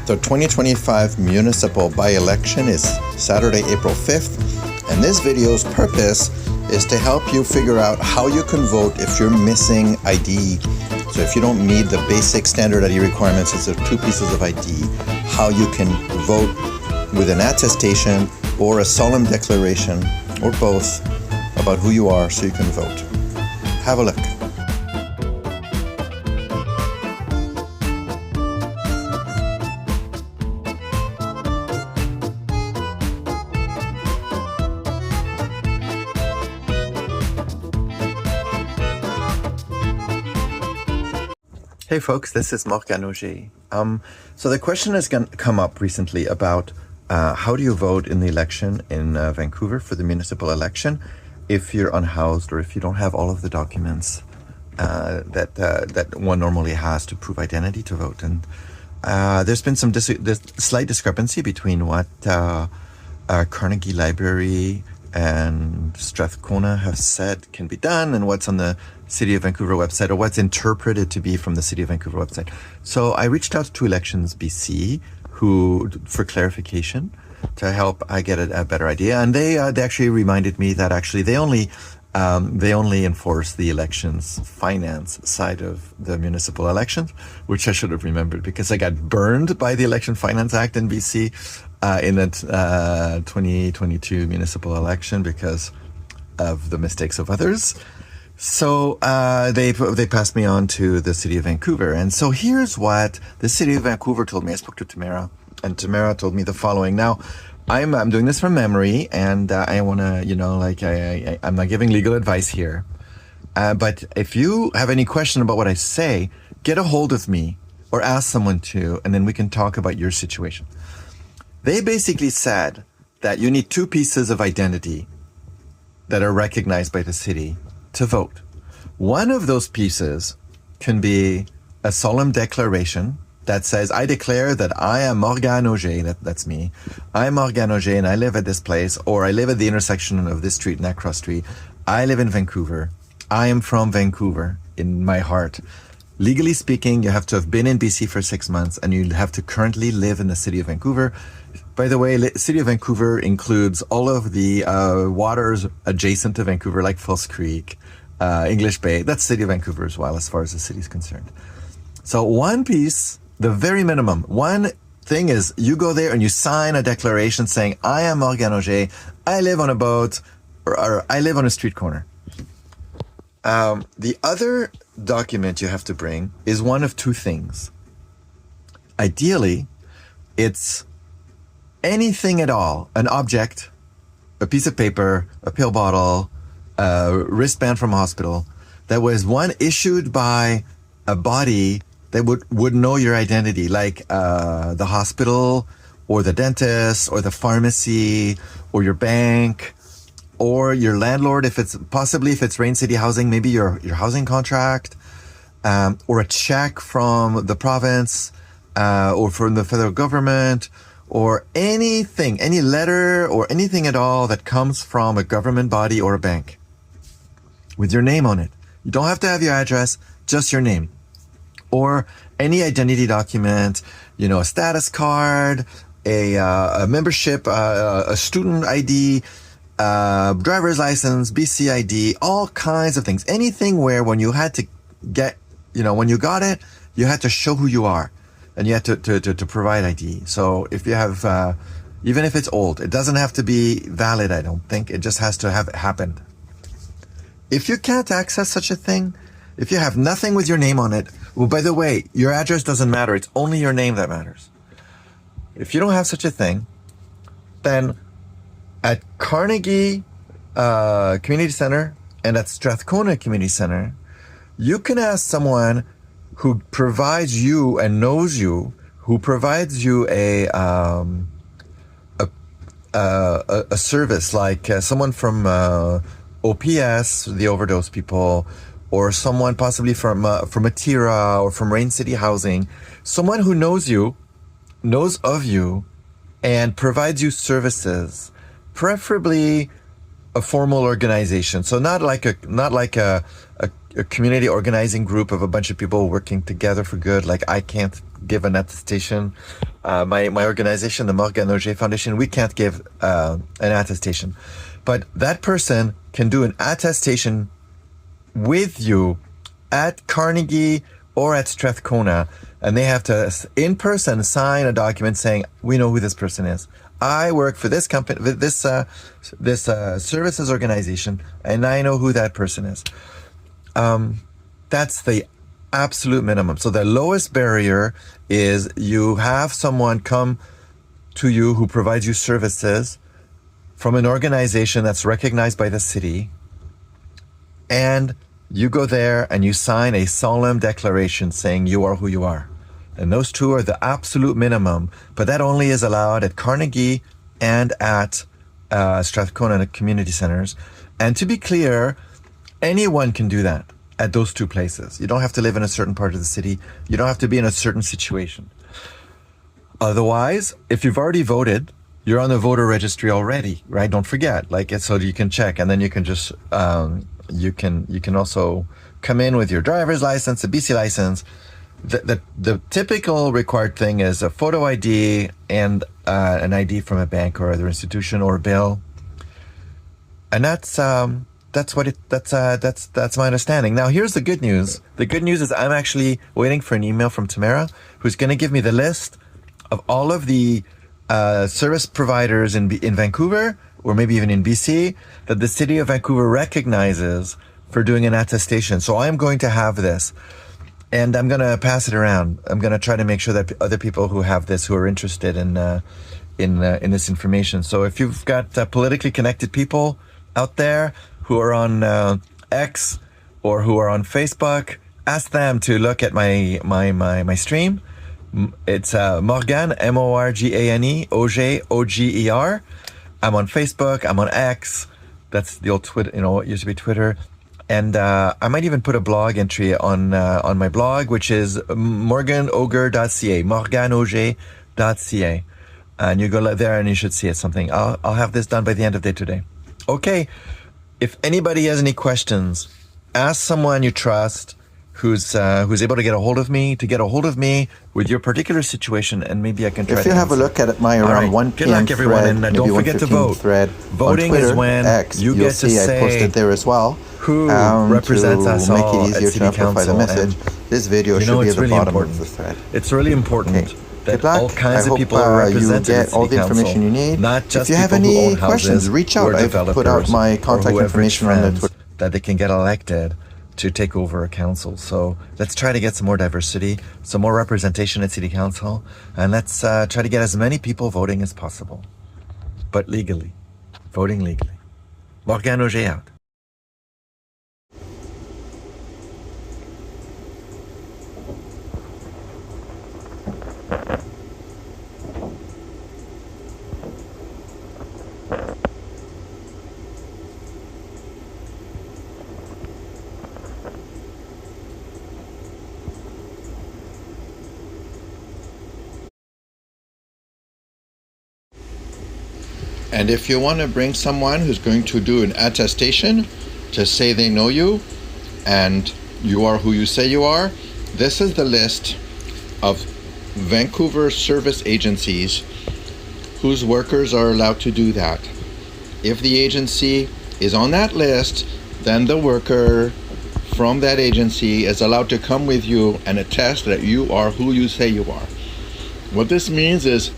The 2025 municipal by-election is Saturday, April 5th, and this video's purpose is to help you figure out how you can vote if you're missing ID. So if you don't meet the basic standard ID requirements, it's 2 pieces of ID, how you can vote with an attestation or a solemn declaration, or both, about who you are so you can vote. Have a look. Hey folks, this is Morgan Auger. So the question has come up recently about how do you vote in the election in Vancouver for the municipal election if you're unhoused or if you don't have all of the documents that one normally has to prove identity to vote. And there's been some slight discrepancy between what Carnegie Library and Strathcona have said can be done and what's on the City of Vancouver website, or what's interpreted to be from the City of Vancouver website. So I reached out to Elections BC for clarification to help I get a better idea, and they actually reminded me that actually they only enforce the elections finance side of the municipal elections, which I should have remembered because I got burned by the Election Finance Act in BC in the 2022 municipal election because of the mistakes of others. So they passed me on to the City of Vancouver. And so here's what the City of Vancouver told me. I spoke to Tamara, and Tamara told me the following. Now, I'm doing this from memory, and I want to, I'm not giving legal advice here. But if you have any question about what I say, get a hold of me or ask someone to, and then we can talk about your situation. They basically said that you need 2 pieces of identity that are recognized by the city to vote. One of those pieces can be a solemn declaration that says, I declare that I am Morgan Auger, that's me. I'm Morgan Auger and I live at this place, or I live at the intersection of this street and that cross street. I live in Vancouver. I am from Vancouver in my heart. Legally speaking, you have to have been in BC for 6 months and you have to currently live in the City of Vancouver. By the way, City of Vancouver includes all of the waters adjacent to Vancouver, like False Creek, English Bay. That's City of Vancouver as well, as far as the city is concerned. So one piece, the very minimum, one thing is you go there and you sign a declaration saying, I am Morgan Auger, I live on a boat, or I live on a street corner. The other document you have to bring is one of 2 things. Ideally, it's anything at all, an object, a piece of paper, a pill bottle, a wristband from a hospital that was issued by a body that would know your identity, like the hospital or the dentist or the pharmacy or your bank or your landlord, if it's Rain City Housing, maybe your housing contract, or a check from the province or from the federal government, or anything, any letter or anything at all that comes from a government body or a bank with your name on it. You don't have to have your address, just your name. Or any identity document, a status card, a membership, a student ID, driver's license, BC ID, all kinds of things. Anything where when you had to when you got it, you had to show who you are. And you have to provide ID. So if you have, even if it's old, it doesn't have to be valid, I don't think. It just has to have happened. If you can't access such a thing, if you have nothing with your name on it, well, by the way, your address doesn't matter. It's only your name that matters. If you don't have such a thing, then at Carnegie Community Center and at Strathcona Community Center, you can ask someone who provides you and knows you, who provides you a service, like someone from OPS, the overdose people, or someone possibly from Atira or from Rain City Housing, someone who knows of you, and provides you services, preferably a formal organization. So not like a a community organizing group of a bunch of people working together for good. Like I can't give an attestation. My organization, the Morgan Auger Foundation, we can't give an attestation. But that person can do an attestation with you at Carnegie or at Strathcona, and they have to in person sign a document saying, we know who this person is. I work for this company, this services organization, and I know who that person is. That's the absolute minimum. So the lowest barrier is you have someone come to you who provides you services from an organization that's recognized by the city, and you go there and you sign a solemn declaration saying you are who you are. And those two are the absolute minimum, but that only is allowed at Carnegie and at Strathcona community centers. And to be clear, anyone can do that at those two places. You don't have to live in a certain part of the city. You don't have to be in a certain situation. Otherwise, if you've already voted, you're on the voter registry already, right? Don't forget, like, so you can check, and then you can just, you can also come in with your driver's license, a BC license. The typical required thing is a photo ID and an ID from a bank or other institution or a bill, and that's my understanding. Now, here's the good news. The good news is I'm actually waiting for an email from Tamara, who's going to give me the list of all of the service providers in Vancouver, or maybe even in BC, that the city of Vancouver recognizes for doing an attestation. So I'm going to have this, and I'm going to pass it around. I'm going to try to make sure that other people who have this, who are interested in this information. So if you've got politically connected people out there who are on X or who are on Facebook, ask them to look at my stream. It's Morgan, Morgane, Auger, Oger. I'm on Facebook. I'm on X. That's the old Twitter. It used to be Twitter. And I might even put a blog entry on my blog, which is morganauger.ca, morganauger.ca. And you go there and you should see it. Something. I'll have this done by the end of the day today. Okay. If anybody has any questions, ask someone you trust who's able to get a hold of me, with your particular situation, and maybe I can try to If you have a look at my around 1 p.m. Good luck, everyone, thread, and don't forget to vote. Thread Voting on Twitter, is when X, you get to see say I posted there as well, who represents to us make all it easier at to amplify the message. This video should be at the really bottom important. of the thread. It's really important. Okay. That Good luck. all kinds I of people are hope you represented at get all City the information Council, you need. not just if you have people who any own houses questions, reach out. or I've put out developers my or contact who have rich information on the friends Twitter. that they can get elected to take over a council. So let's try to get some more diversity, some more representation at City Council, and let's try to get as many people voting as possible, but legally, voting legally. Morgan Auger out. And if you want to bring someone who's going to do an attestation to say they know you and you are who you say you are, this is the list of Vancouver service agencies whose workers are allowed to do that. If the agency is on that list, then the worker from that agency is allowed to come with you and attest that you are who you say you are. What this means is